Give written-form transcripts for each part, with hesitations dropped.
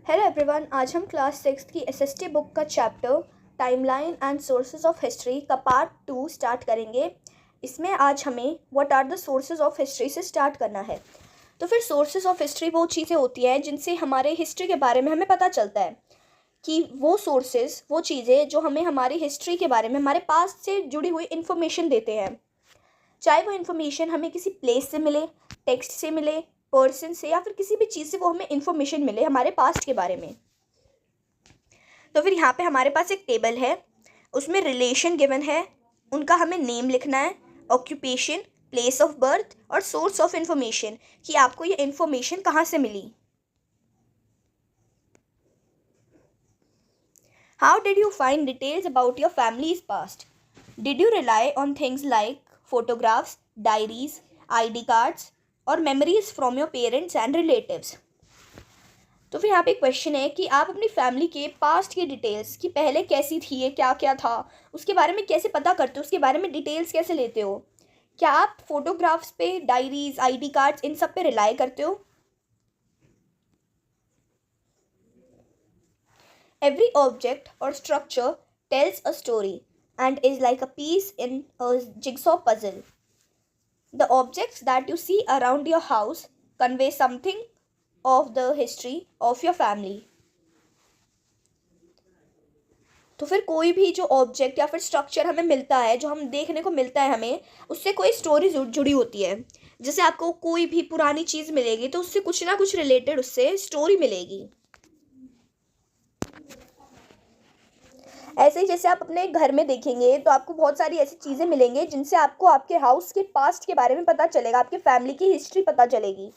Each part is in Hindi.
हेलो एवरीवन, आज हम क्लास 6 की एसएसटी बुक का chapter timeline and sources of history का पार्ट 2 स्टार्ट करेंगे। इसमें आज हमें what are the sources of history से स्टार्ट करना है। तो फिर सोर्सेज ऑफ हिस्ट्री वो चीज़ें होती हैं जिनसे हमारे हिस्ट्री के बारे में हमें पता चलता है कि वो सोर्सेज वो चीज़ें जो हमें हमारी हिस्ट्री के बारे में हमारे पास्ट से जुड़ी हुई इन्फॉर्मेशन देते हैं, चाहे वो इन्फॉर्मेशन हमें किसी प्लेस से मिले, टेक्स्ट से मिले, पर्सन से या फिर किसी भी चीज़ से वो हमें इन्फॉर्मेशन मिले हमारे पास्ट के बारे में। तो फिर यहाँ पे हमारे पास एक टेबल है, उसमें रिलेशन गिवन है, उनका हमें नेम लिखना है, ऑक्यूपेशन, प्लेस ऑफ बर्थ और सोर्स ऑफ इन्फॉर्मेशन कि आपको ये इन्फॉर्मेशन कहाँ से मिली। How did you find details about your family's past? Did you rely on things like photographs, diaries, ID cards और memories from your parents and relatives? तो फिर यहाँ पे क्वेश्चन है कि आप अपनी फैमिली के पास्ट की डिटेल्स कि पहले कैसी थी, ये क्या क्या था, उसके बारे में कैसे पता करते हो, उसके बारे में डिटेल्स कैसे लेते हो? क्या आप फोटोग्राफ्स पे, डायरीज, ID कार्ड्स इन सब पे रिलाई करते हो? Every object or structure tells a story and is like a piece in a jigsaw puzzle. The objects that you see around your house convey something of the history of your family. तो फिर कोई भी जो ऑब्जेक्ट या फिर स्ट्रक्चर हमें मिलता है, जो हम देखने को मिलता है हमें, उससे कोई स्टोरी जुड़ी होती है। जैसे आपको कोई भी पुरानी चीज़ मिलेगी तो उससे कुछ ना कुछ रिलेटेड उससे स्टोरी मिलेगी। ऐसे ही जैसे आप अपने घर में देखेंगे तो आपको बहुत सारी ऐसी चीज़ें मिलेंगी जिनसे आपको आपके हाउस के पास्ट के बारे में पता चलेगा, आपके फैमिली की हिस्ट्री पता चलेगी।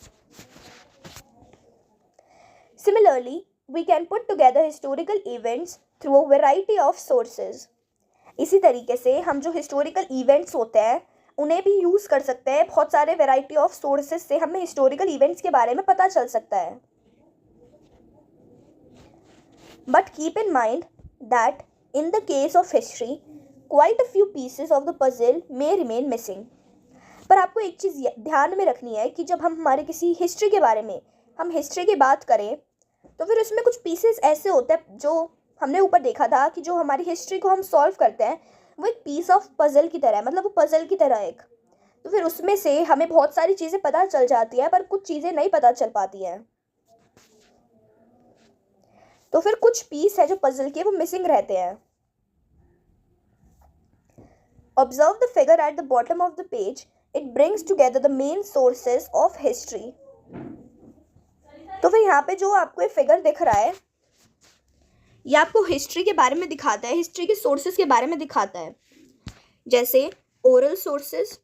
Similarly we can put together historical events through a variety of sources. इसी तरीके से हम जो हिस्टोरिकल इवेंट्स होते हैं उन्हें भी यूज़ कर सकते हैं। बहुत सारे वैरायटी ऑफ सोर्सेज से हमें हिस्टोरिकल इवेंट्स के बारे में पता चल सकता है। But keep in mind that in the case of history, quite a few pieces of the puzzle may remain missing. पर आपको एक चीज़ ध्यान में रखनी है कि जब हम हमारे किसी हिस्ट्री के बारे में हम हिस्ट्री की बात करें तो फिर उसमें कुछ पीसेस ऐसे होते हैं जो हमने ऊपर देखा था कि जो हमारी हिस्ट्री को हम सॉल्व करते हैं वो एक पीस ऑफ पज़ल की तरह है, मतलब वो पज़ल की तरह एक। तो फिर उसमें से हमें बहुत सारी चीज़ें पता चल जाती है पर कुछ चीज़ें नहीं पता चल पाती हैं। तो फिर कुछ पीस है जो पजल के वो मिसिंग रहते हैं। Observe the figure at the bottom of the page, it brings together the main sources of history. तो फिर यहाँ पे जो आपको ये फिगर दिख रहा है ये आपको हिस्ट्री के बारे में दिखाता है, हिस्ट्री के सोर्सेज के बारे में दिखाता है। जैसे oral sources,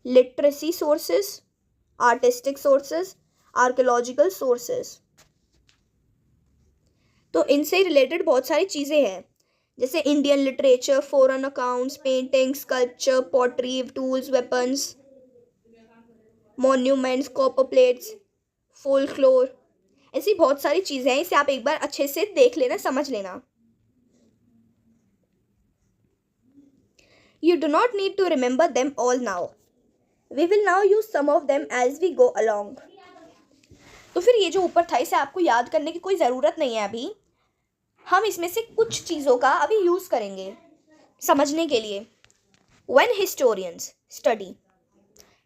literacy sources, artistic sources, archaeological sources. तो इनसे रिलेटेड बहुत सारी चीज़ें हैं जैसे Indian literature, foreign accounts, paintings, sculpture, pottery, tools, weapons, monuments, copper plates, folklore, ऐसी बहुत सारी चीज़ें हैं। इसे आप एक बार अच्छे से देख लेना, समझ लेना। You do not need to remember them all now. We will now use some of them as we go along. तो फिर ये जो ऊपर था इसे आपको याद करने की कोई ज़रूरत नहीं है अभी। हम इसमें से कुछ चीज़ों का अभी यूज़ करेंगे समझने के लिए। When historians study,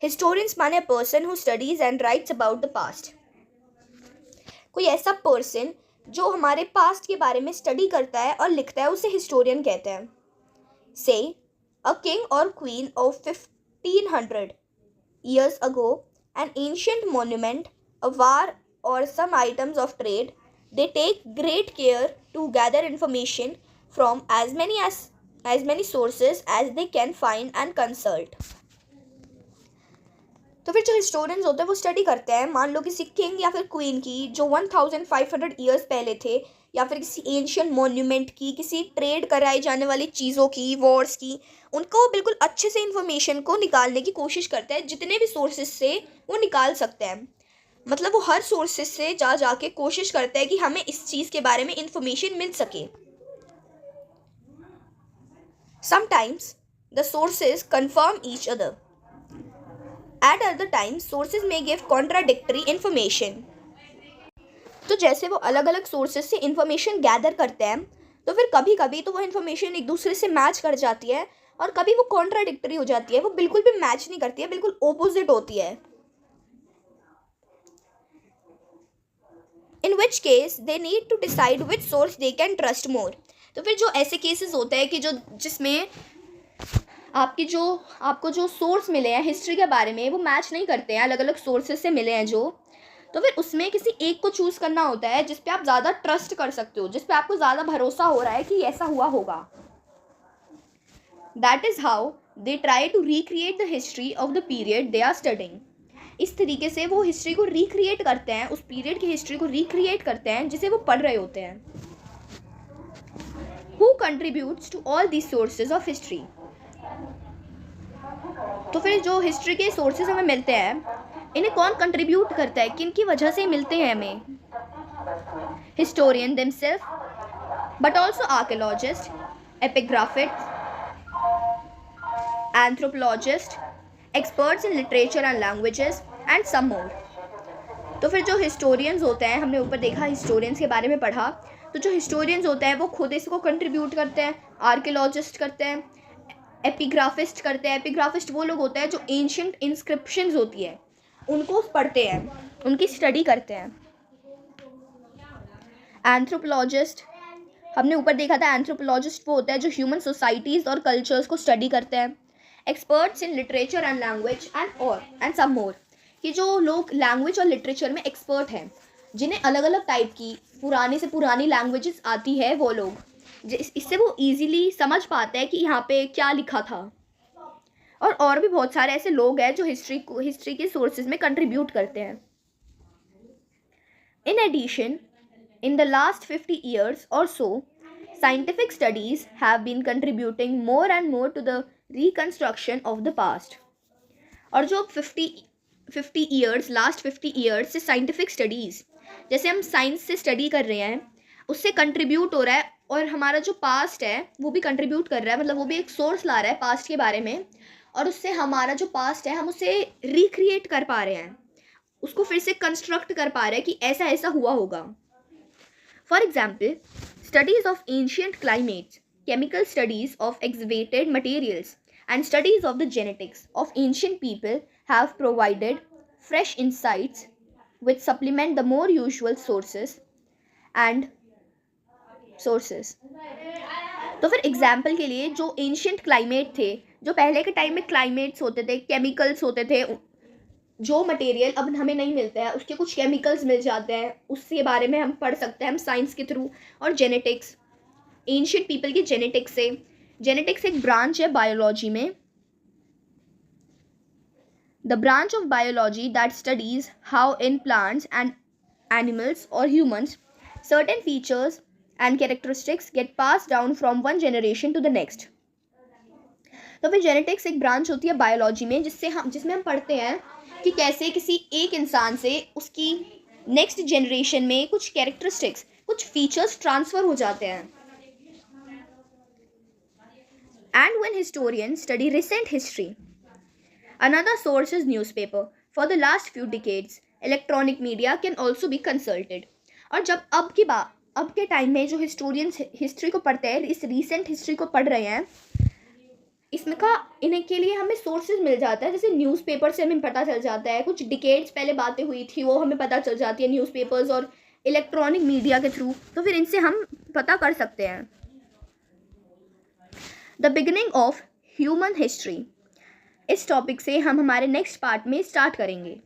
historians माने person who studies and writes about the past. कोई ऐसा पर्सन जो हमारे पास्ट के बारे में स्टडी करता है और लिखता है उसे हिस्टोरियन कहते हैं। से अ किंग और queen of 1500 years ago, an ancient monument, a war or some items of trade, they take great care to gather information from as many sources as they can find and consult. तो फिर जो हिस्टोरियंस होते हैं वो स्टडी करते हैं, मान लो किसी किंग या फिर क्वीन की जो 1500 ईयर्स पहले थे, या फिर किसी एंशियंट मॉन्यूमेंट की, किसी ट्रेड कराई जाने वाली चीज़ों की, वॉर्स की, उनको बिल्कुल अच्छे से इन्फॉर्मेशन को निकालने की कोशिश करते हैं जितने भी सोर्सेज से वो निकाल सकते हैं। मतलब वो हर सोर्सेज से जाके कोशिश करते हैं कि हमें इस चीज़ के बारे में इंफॉर्मेशन मिल सके। Sometimes the sources confirm each other, eight other times sources में गिव कॉन्ट्राडिक्टरी इंफॉर्मेशन। तो जैसे वो अलग अलग सोर्सेज से इंफॉर्मेशन गैदर करते हैं, तो फिर कभी कभी तो वो इन्फॉर्मेशन एक दूसरे से मैच कर जाती है और कभी वो कॉन्ट्राडिक्टरी हो जाती है, वो बिल्कुल भी मैच नहीं करती है, बिल्कुल ओपोजिट होती है। In which case they need to decide which source they can trust more. तो फिर जो ऐसे केसेस होते हैं कि जिसमें आपको जो सोर्स मिले हैं हिस्ट्री के बारे में वो मैच नहीं करते हैं, अलग अलग सोर्सेज से मिले हैं जो, तो फिर उसमें किसी एक को चूज़ करना होता है जिस पे आप ज़्यादा ट्रस्ट कर सकते हो, जिस पे आपको ज़्यादा भरोसा हो रहा है कि ऐसा हुआ होगा। That is how they try to recreate the history of the period they are studying. इस तरीके से वो हिस्ट्री को रिक्रिएट करते हैं, उस पीरियड की हिस्ट्री को रिक्रिएट करते हैं जिसे वो पढ़ रहे होते हैं। Who contributes to all these sources of history. तो फिर जो हिस्ट्री के सोर्सेज हमें मिलते हैं इन्हें कौन कंट्रीब्यूट करता है, किन की वजह से मिलते हैं हमें? Historian themselves, but also archaeologist, epigraphist, anthropologist, experts in literature and languages and some more. तो फिर जो हिस्टोरियंस होते हैं, हमने ऊपर देखा हिस्टोरियंस के बारे में पढ़ा, तो जो हिस्टोरियंस होते हैं वो खुद इसको कंट्रीब्यूट करते हैं, आर्कियोलॉजिस्ट करते हैं, एपिग्राफिस्ट करते हैं। एपिग्राफिस्ट वो लोग होते हैं जो एंशिएंट इंस्क्रिप्शंस होती है उनको पढ़ते हैं, उनकी स्टडी करते हैं। एंथ्रोपोलॉजिस्ट, हमने ऊपर देखा था एंथ्रोपोलॉजिस्ट वो होता है जो ह्यूमन सोसाइटीज़ और कल्चर्स को स्टडी करते हैं। Experts in literature and language and some more, कि जो लोग लैंग्वेज और लिटरेचर में एक्सपर्ट हैं, जिन्हें अलग अलग टाइप की पुरानी से पुरानी लैंग्वेजेस आती है, वो लोग इससे वो इजीली समझ पाते हैं कि यहाँ पे क्या लिखा था। और भी बहुत सारे ऐसे लोग हैं जो हिस्ट्री के सोर्सेज में कंट्रीब्यूट करते हैं। In addition, in the last 50 years or so, scientific studies have been contributing more and more to the reconstruction of the past. और जो 50 years, last 50 years से scientific studies, जैसे हम साइंस से स्टडी कर रहे हैं, उससे कंट्रीब्यूट हो रहा है और हमारा जो पास्ट है वो भी कंट्रीब्यूट कर रहा है, मतलब वो भी एक सोर्स ला रहा है पास्ट के बारे में, और उससे हमारा जो पास्ट है हम उसे रिक्रिएट कर पा रहे हैं, उसको फिर से कंस्ट्रक्ट कर पा रहे हैं कि ऐसा ऐसा हुआ होगा। For example, studies of ancient climates, chemical studies of excavated materials, and studies of the genetics of ancient people have provided fresh insights which supplement the more usual sources. तो फिर एग्जाम्पल के लिए जो एंशियंट क्लाइमेट थे, जो पहले के टाइम में क्लाइमेट्स होते थे, केमिकल्स होते थे, जो मटेरियल अब हमें नहीं मिलता है उसके कुछ केमिकल्स मिल जाते हैं, उसके बारे में हम पढ़ सकते हैं हम साइंस के थ्रू। और जेनेटिक्स, एंशिएंट पीपल की जेनेटिक्स से, जेनेटिक्स एक ब्रांच है बायोलॉजी में, the branch of biology that studies how in plants and animals और humans certain features and characteristics get pass down from one generation to the next. तो फिर जेनेटिक्स एक ब्रांच होती है बायोलॉजी में जिसमें हम पढ़ते हैं कि कैसे किसी एक इंसान से उसकी नेक्स्ट जनरेशन में कुछ कैरेक्टरिस्टिक्स, कुछ फीचर्स ट्रांसफ़र हो जाते हैं। And when historians study recent history, another source is newspaper. For the last few decades electronic media can also be consulted. और जब अब के टाइम में जो हिस्टोरियंस हिस्ट्री को पढ़ते हैं, इस रिसेंट हिस्ट्री को पढ़ रहे हैं, इनके लिए हमें सोर्सेज मिल जाता है, जैसे न्यूज़पेपर से हमें पता चल जाता है, कुछ डिकेड्स पहले बातें हुई थी वो हमें पता चल जाती है न्यूज़पेपर्स और इलेक्ट्रॉनिक मीडिया के थ्रू, तो फिर इनसे हम पता कर सकते हैं। The beginning of human history, इस टॉपिक से हम हमारे नेक्स्ट पार्ट में स्टार्ट करेंगे।